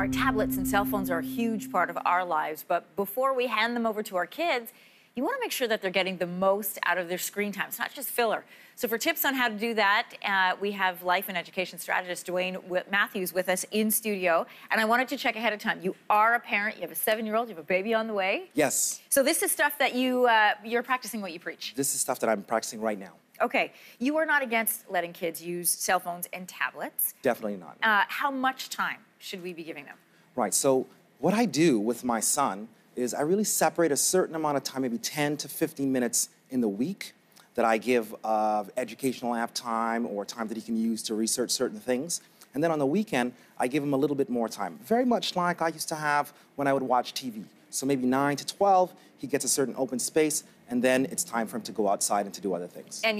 Our tablets and cell phones are a huge part of our lives, but before we hand them over to our kids, you want to make sure that they're getting the most out of their screen time. It's not just filler. So for tips on how to do that, we have life and education strategist Dwayne Matthews with us in studio. And I wanted to check ahead of time. You are a parent. You have a 7-year-old. You have a baby on the way. Yes. So this is stuff that you're practicing what you preach. This is stuff that I'm practicing right now. Okay. You are not against letting kids use cell phones and tablets. Definitely not. How much time should we be giving them? Right. So what I do with my son is I really separate a certain amount of time, maybe 10 to 15 minutes in the week, that I give educational app time or time that he can use to research certain things. And then on the weekend, I give him a little bit more time, very much like I used to have when I would watch TV. So maybe 9 to 12, he gets a certain open space, and then it's time for him to go outside and to do other things. And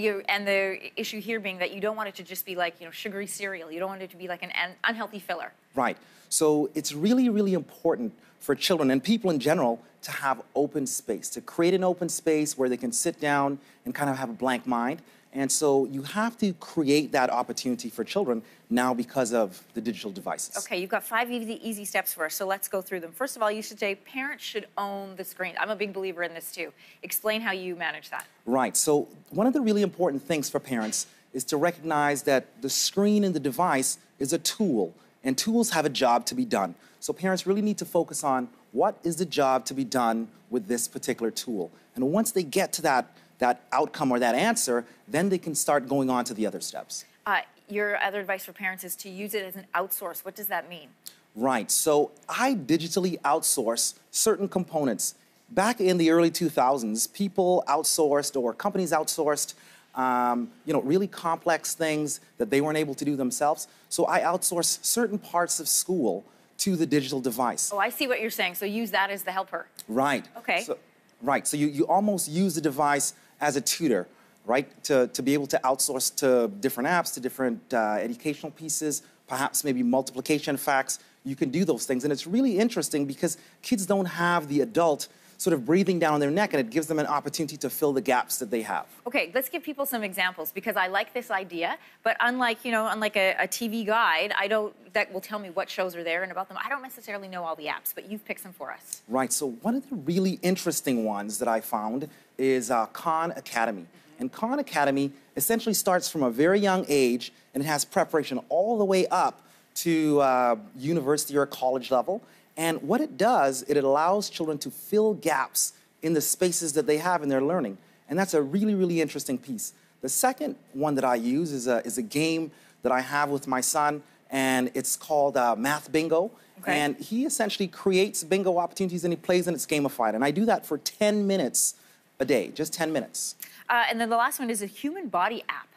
the issue here being that you don't want it to just be like, sugary cereal. You don't want it to be like an unhealthy filler. Right. So it's really, really important for children and people in general to have open space, to create an open space where they can sit down and kind of have a blank mind. And so you have to create that opportunity for children now because of the digital devices. Okay, you've got 5 easy steps for us, so let's go through them. First of all, you should say parents should own the screen. I'm a big believer in this too. Explain how you manage that. Right, so one of the really important things for parents is to recognize that the screen and the device is a tool, and tools have a job to be done. So parents really need to focus on what is the job to be done with this particular tool. And once they get to that outcome or that answer, then they can start going on to the other steps. Your other advice for parents is to use it as an outsource. What does that mean? Right, so I digitally outsource certain components. Back in the early 2000s, people outsourced or companies outsourced really complex things that they weren't able to do themselves. So I outsource certain parts of school to the digital device. Oh, I see what you're saying. So use that as the helper. Right. Okay. So you almost use the device as a tutor, right? To be able to outsource to different apps, to different educational pieces, perhaps maybe multiplication facts. You can do those things. And it's really interesting because kids don't have the adult sort of breathing down their neck, and it gives them an opportunity to fill the gaps that they have. Okay, let's give people some examples because I like this idea, but unlike a TV guide, that will tell me what shows are there and about them, I don't necessarily know all the apps, but you've picked some for us. Right, so one of the really interesting ones that I found is Khan Academy. And Khan Academy essentially starts from a very young age, and it has preparation all the way up to university or college level. And what it does, it allows children to fill gaps in the spaces that they have in their learning. And that's a really, really interesting piece. The second one that I use is a game that I have with my son, and it's called Math Bingo. Okay. And he essentially creates bingo opportunities and he plays, and it's gamified. And I do that for 10 minutes a day, just 10 minutes. And then the last one is a human body app.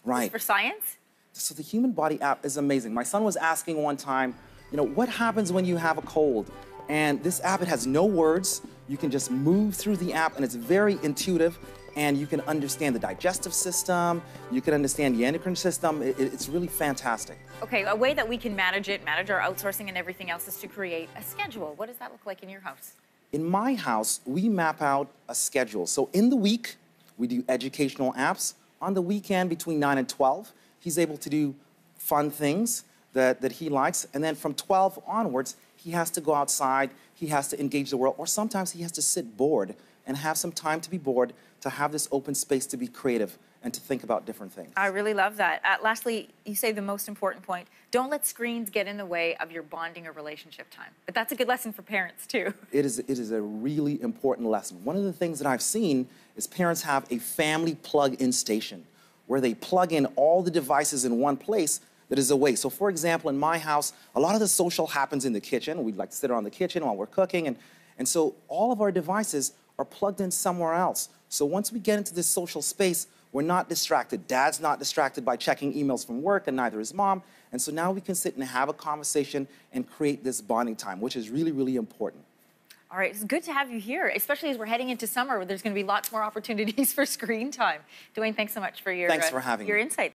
Right. Is this for science? So the human body app is amazing. My son was asking one time, what happens when you have a cold? And this app, it has no words. You can just move through the app, and it's very intuitive, and you can understand the digestive system, you can understand the endocrine system. It's really fantastic. Okay, a way that we can manage our outsourcing and everything else is to create a schedule. What does that look like in your house? In my house, we map out a schedule. So in the week, we do educational apps. On the weekend, between 9 and 12, he's able to do fun things that he likes, and then from 12 onwards, he has to go outside, he has to engage the world, or sometimes he has to sit bored and have some time to be bored, to have this open space to be creative and to think about different things. I really love that. Lastly, you say the most important point, don't let screens get in the way of your bonding or relationship time. But that's a good lesson for parents too. It is a really important lesson. One of the things that I've seen is parents have a family plug-in station where they plug in all the devices in one place that is away. So for example, in my house, a lot of the social happens in the kitchen. We'd like to sit around the kitchen while we're cooking. And so all of our devices are plugged in somewhere else. So once we get into this social space, we're not distracted. Dad's not distracted by checking emails from work, and neither is mom. And so now we can sit and have a conversation and create this bonding time, which is really, really important. All right, it's good to have you here, especially as we're heading into summer where there's going to be lots more opportunities for screen time. Dwayne, thanks so much for your Thanks for having me. insight.